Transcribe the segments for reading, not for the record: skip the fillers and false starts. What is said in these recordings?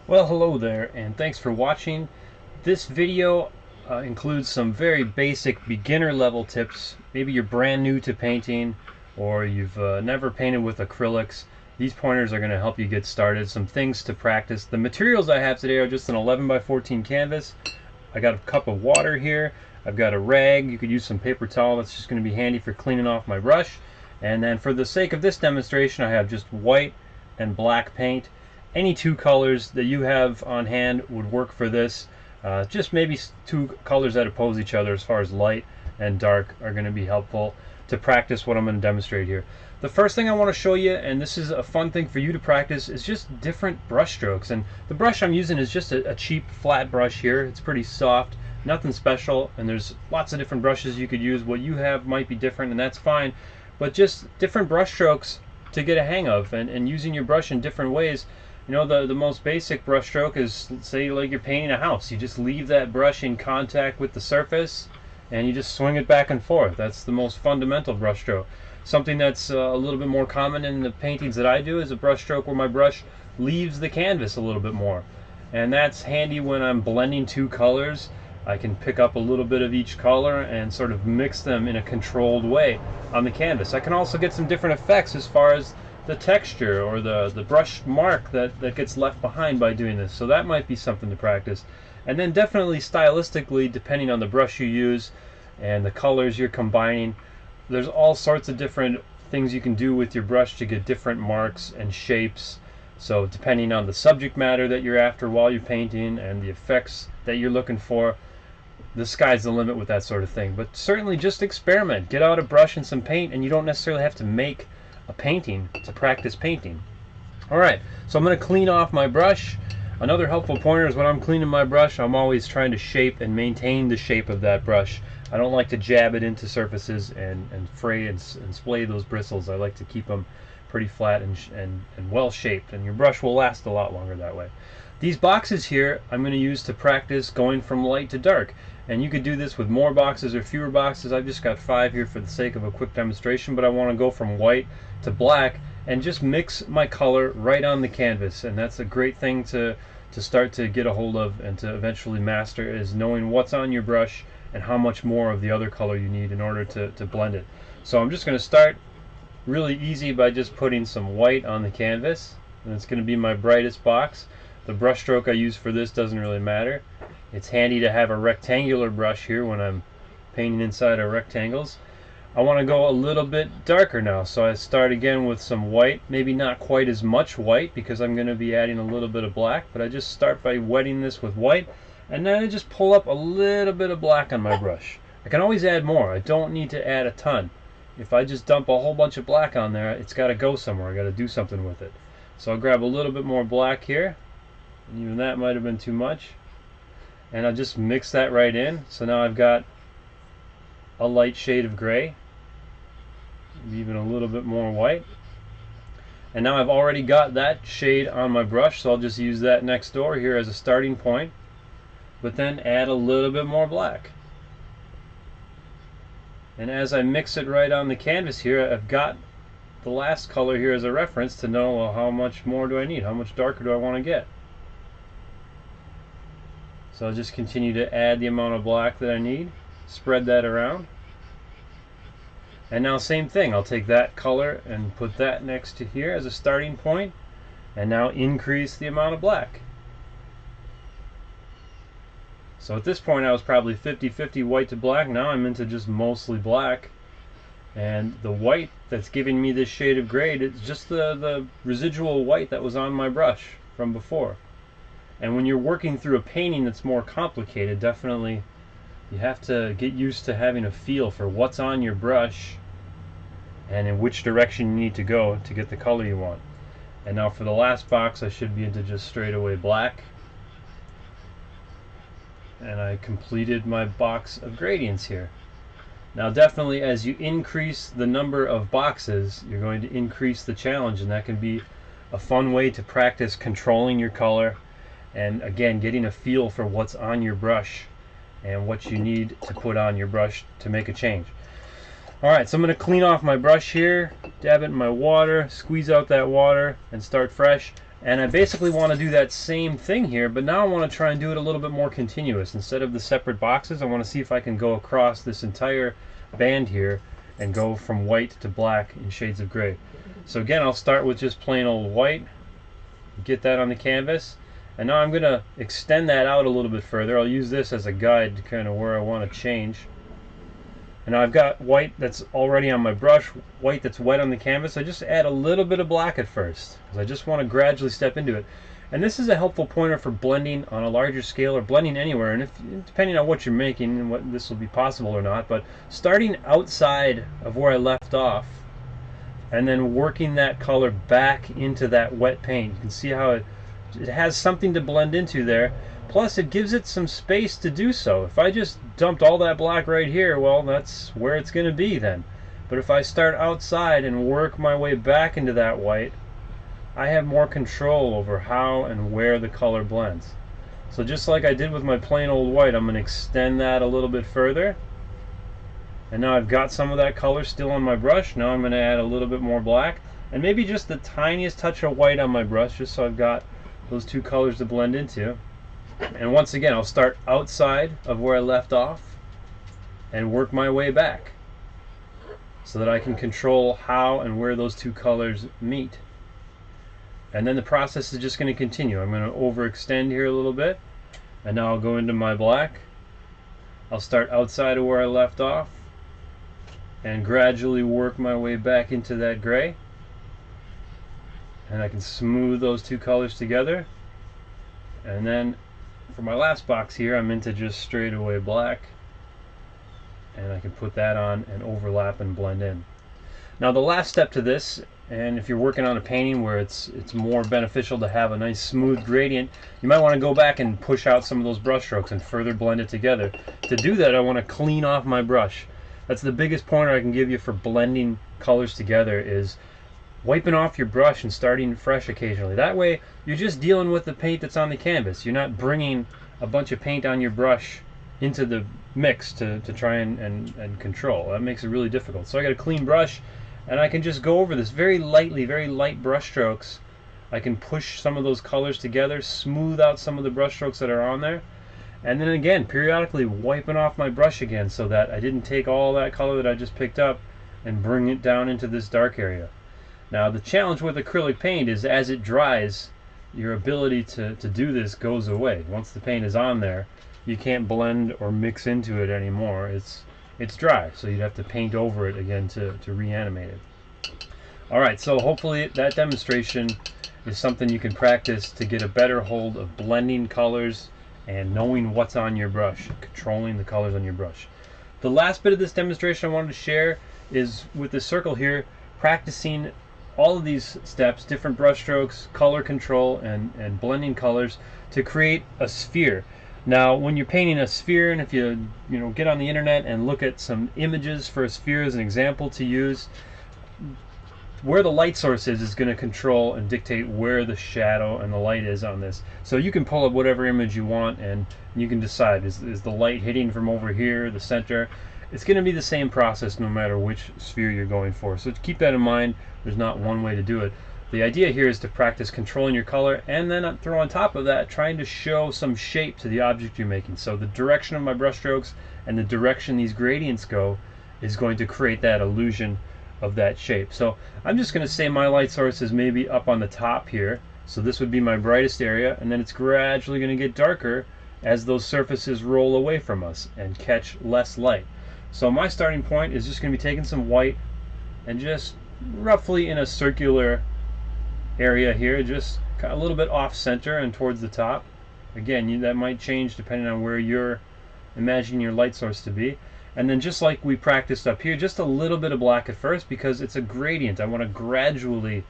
Well, hello there, and thanks for watching. This video includes some very basic beginner level tips. Maybe you're brand new to painting or you've never painted with acrylics. These pointers are going to help you get started. Some things to practice. The materials I have today are just an 11 by 14 canvas. I got a cup of water here. I've got a rag. You could use some paper towel. That's just going to be handy for cleaning off my brush. And then for the sake of this demonstration, I have just white and black paint. Any two colors that you have on hand would work for this. Just maybe two colors that oppose each other as far as light and dark are going to be helpful to practice what I'm going to demonstrate here. The first thing I want to show you, and this is a fun thing for you to practice, is just different brush strokes. And the brush I'm using is just a cheap flat brush here. It's pretty soft, nothing special, and there's lots of different brushes you could use. What you have might be different, and that's fine, but just different brush strokes to get a hang of, and using your brush in different ways. You know, the most basic brush stroke is, say, like you're painting a house. You just leave that brush in contact with the surface and you just swing it back and forth. That's the most fundamental brush stroke. Something that's a little bit more common in the paintings that I do is a brush stroke where my brush leaves the canvas a little bit more. And that's handy when I'm blending two colors. I can pick up a little bit of each color and sort of mix them in a controlled way on the canvas. I can also get some different effects as far as the texture or the brush mark that gets left behind by doing this. So that might be something to practice. And then definitely stylistically, depending on the brush you use and the colors you're combining, there's all sorts of different things you can do with your brush to get different marks and shapes. So depending on the subject matter that you're after while you're painting and the effects that you're looking for, the sky's the limit with that sort of thing. But certainly just experiment. Get out a brush and some paint, and you don't necessarily have to make a painting to practice painting. Alright, so I'm going to clean off my brush. Another helpful pointer is when I'm cleaning my brush, I'm always trying to shape and maintain the shape of that brush. I don't like to jab it into surfaces and fray and splay those bristles. I like to keep them pretty flat and well shaped, and your brush will last a lot longer that way. These boxes here I'm going to use to practice going from light to dark. And you could do this with more boxes or fewer boxes. I've just got 5 here for the sake of a quick demonstration, but I want to go from white to black and just mix my color right on the canvas. And that's a great thing to start to get a hold of and to eventually master, is knowing what's on your brush and how much more of the other color you need in order to blend it. So I'm just going to start really easy by just putting some white on the canvas, and it's going to be my brightest box. The brush stroke I use for this doesn't really matter. It's handy to have a rectangular brush here when I'm painting inside of rectangles. I want to go a little bit darker now, so I start again with some white. Maybe not quite as much white because I'm going to be adding a little bit of black, but I just start by wetting this with white, and then I just pull up a little bit of black on my brush. I can always add more. I don't need to add a ton. If I just dump a whole bunch of black on there, it's got to go somewhere. I got to do something with it. So I'll grab a little bit more black here. Even that might have been too much. And I'll just mix that right in. So now I've got a light shade of gray, even a little bit more white. And now I've already got that shade on my brush, so I'll just use that next door here as a starting point, but then add a little bit more black. And as I mix it right on the canvas here, I've got the last color here as a reference to know, well, how much more do I need? How much darker do I want to get? So I'll just continue to add the amount of black that I need, spread that around. And now same thing, I'll take that color and put that next to here as a starting point, and now increase the amount of black. So at this point I was probably 50-50 white to black. Now I'm into just mostly black. And the white that's giving me this shade of gray, it's just the residual white that was on my brush from before. And when you're working through a painting that's more complicated, definitely you have to get used to having a feel for what's on your brush and in which direction you need to go to get the color you want. And now for the last box, I should be into just straight away black. And I completed my box of gradients here. Now definitely as you increase the number of boxes, you're going to increase the challenge, and that can be a fun way to practice controlling your color. And again, getting a feel for what's on your brush and what you need to put on your brush to make a change. Alright, so I'm going to clean off my brush here, dab it in my water, squeeze out that water, and start fresh. And I basically want to do that same thing here, but now I want to try and do it a little bit more continuous. Instead of the separate boxes, I want to see if I can go across this entire band here and go from white to black in shades of gray. So again, I'll start with just plain old white, get that on the canvas, and now I'm going to extend that out a little bit further. I'll use this as a guide to kind of where I want to change. And now I've got white that's already on my brush, white that's wet on the canvas. I just add a little bit of black at first, because I just want to gradually step into it. And this is a helpful pointer for blending on a larger scale or blending anywhere. And depending on what you're making and what this will be possible or not, but starting outside of where I left off and then working that color back into that wet paint. You can see how it has something to blend into there. Plus, it gives it some space to do so. If I just dumped all that black right here, well, that's where it's going to be then. But if I start outside and work my way back into that white, I have more control over how and where the color blends. So just like I did with my plain old white, I'm going to extend that a little bit further. And now I've got some of that color still on my brush. Now I'm going to add a little bit more black. And maybe just the tiniest touch of white on my brush, just so I've got those two colors to blend into. And once again, I'll start outside of where I left off and work my way back so that I can control how and where those two colors meet. And then the process is just going to continue. I'm going to overextend here a little bit, and now I'll go into my black. I'll start outside of where I left off and gradually work my way back into that gray. And I can smooth those two colors together. And then for my last box here, I'm into just straight away black, and I can put that on and overlap and blend in. Now the last step to this, and if you're working on a painting where it's more beneficial to have a nice smooth gradient, you might want to go back and push out some of those brush strokes and further blend it together. To do that, I want to clean off my brush. That's the biggest pointer I can give you for blending colors together, is wiping off your brush and starting fresh occasionally. That way you're just dealing with the paint that's on the canvas. You're not bringing a bunch of paint on your brush into the mix to try and control. That makes it really difficult. So I got a clean brush, and I can just go over this very lightly, very light brush strokes. I can push some of those colors together, smooth out some of the brush strokes that are on there, and then again periodically wiping off my brush again so that I didn't take all that color that I just picked up and bring it down into this dark area. Now the challenge with acrylic paint is as it dries, your ability to do this goes away. Once the paint is on there, you can't blend or mix into it anymore. It's dry, so you'd have to paint over it again to reanimate it. Alright, so hopefully that demonstration is something you can practice to get a better hold of blending colors and knowing what's on your brush, controlling the colors on your brush. The last bit of this demonstration I wanted to share is with the circle here, practicing all of these steps, different brush strokes, color control, and blending colors to create a sphere. Now when you're painting a sphere, and if you get on the internet and look at some images for a sphere as an example to use, where the light source is going to control and dictate where the shadow and the light is on this. So you can pull up whatever image you want and you can decide, is the light hitting from over here, the center? It's going to be the same process no matter which sphere you're going for. So keep that in mind. There's not one way to do it. The idea here is to practice controlling your color, and then throw on top of that trying to show some shape to the object you're making. So the direction of my brush strokes and the direction these gradients go is going to create that illusion of that shape. So I'm just going to say my light source is maybe up on the top here. So this would be my brightest area, and then it's gradually going to get darker as those surfaces roll away from us and catch less light. So my starting point is just going to be taking some white and just roughly in a circular area here, just a little bit off center and towards the top. Again, that might change depending on where you're imagining your light source to be. And then just like we practiced up here, just a little bit of black at first because it's a gradient. I want to gradually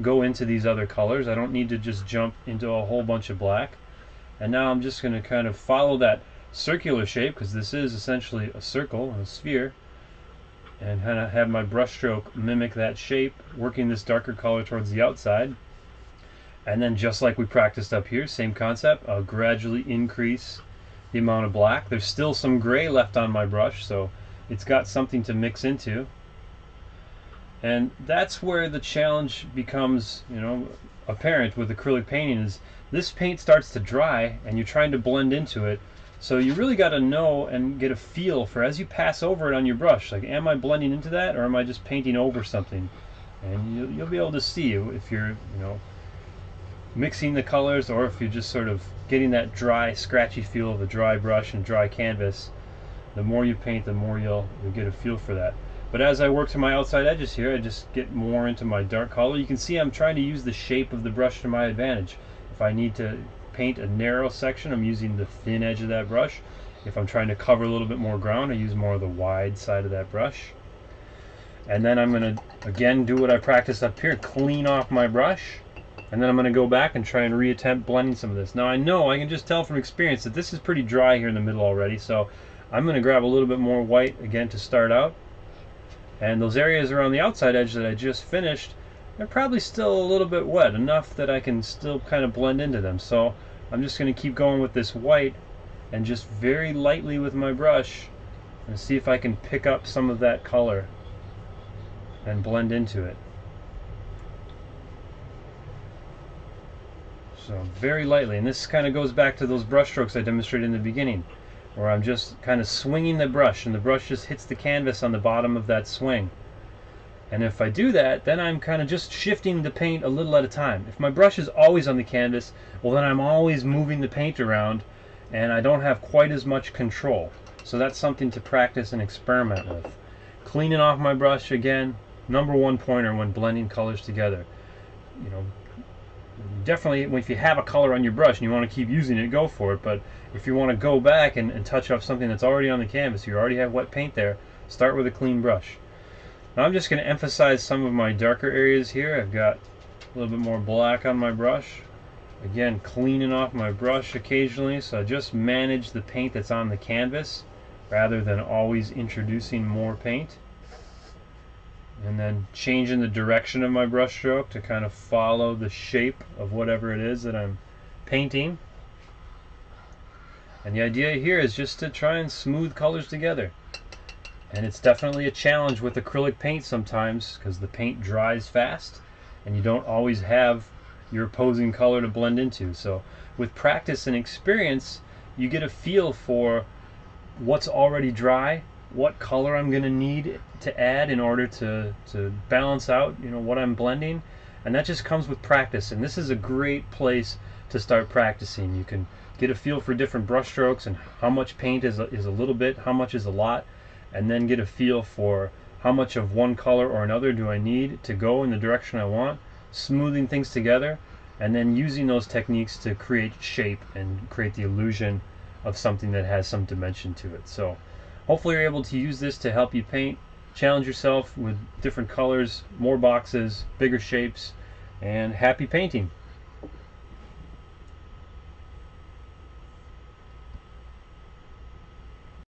go into these other colors. I don't need to just jump into a whole bunch of black. And now I'm just going to kind of follow that circular shape, because this is essentially a circle, a sphere, and kind of have my brush stroke mimic that shape, working this darker color towards the outside. And then just like we practiced up here, same concept, I'll gradually increase the amount of black. There's still some gray left on my brush, so it's got something to mix into. And that's where the challenge becomes, apparent with acrylic painting. Is this paint starts to dry and you're trying to blend into it. So you really got to know and get a feel for, as you pass over it on your brush, like, am I blending into that, or am I just painting over something? And you'll be able to see if you're, mixing the colors, or if you're just sort of getting that dry, scratchy feel of a dry brush and dry canvas. The more you paint, the more you'll get a feel for that. But as I work to my outside edges here, I just get more into my dark color. You can see I'm trying to use the shape of the brush to my advantage. If I need to paint a narrow section, I'm using the thin edge of that brush. If I'm trying to cover a little bit more ground, I use more of the wide side of that brush. And then I'm going to, again, do what I practiced up here, clean off my brush. And then I'm going to go back and try and reattempt blending some of this. Now I know, I can just tell from experience that this is pretty dry here in the middle already, so I'm going to grab a little bit more white again to start out. And those areas around the outside edge that I just finished, they're probably still a little bit wet, enough that I can still kind of blend into them. So I'm just going to keep going with this white and just very lightly with my brush and see if I can pick up some of that color and blend into it. So very lightly, and this kind of goes back to those brush strokes I demonstrated in the beginning, where I'm just kind of swinging the brush and the brush just hits the canvas on the bottom of that swing. And if I do that, then I'm kind of just shifting the paint a little at a time. If my brush is always on the canvas, well, then I'm always moving the paint around and I don't have quite as much control. So that's something to practice and experiment with. Cleaning off my brush, again, #1 pointer when blending colors together. Definitely, if you have a color on your brush and you want to keep using it, go for it. But if you want to go back and touch up something that's already on the canvas, you already have wet paint there, start with a clean brush. Now I'm just going to emphasize some of my darker areas here. I've got a little bit more black on my brush. Again, cleaning off my brush occasionally, so I just manage the paint that's on the canvas rather than always introducing more paint. And then changing the direction of my brush stroke to kind of follow the shape of whatever it is that I'm painting. And the idea here is just to try and smooth colors together. And it's definitely a challenge with acrylic paint sometimes, because the paint dries fast and you don't always have your opposing color to blend into. So with practice and experience, you get a feel for what's already dry, what color I'm going to need to add in order to balance out what I'm blending. And that just comes with practice, and this is a great place to start practicing. You can get a feel for different brush strokes and how much paint is a little bit, how much is a lot, and then get a feel for how much of one color or another do I need to go in the direction I want, smoothing things together, and then using those techniques to create shape and create the illusion of something that has some dimension to it. So hopefully you're able to use this to help you paint, challenge yourself with different colors, more boxes, bigger shapes, and happy painting.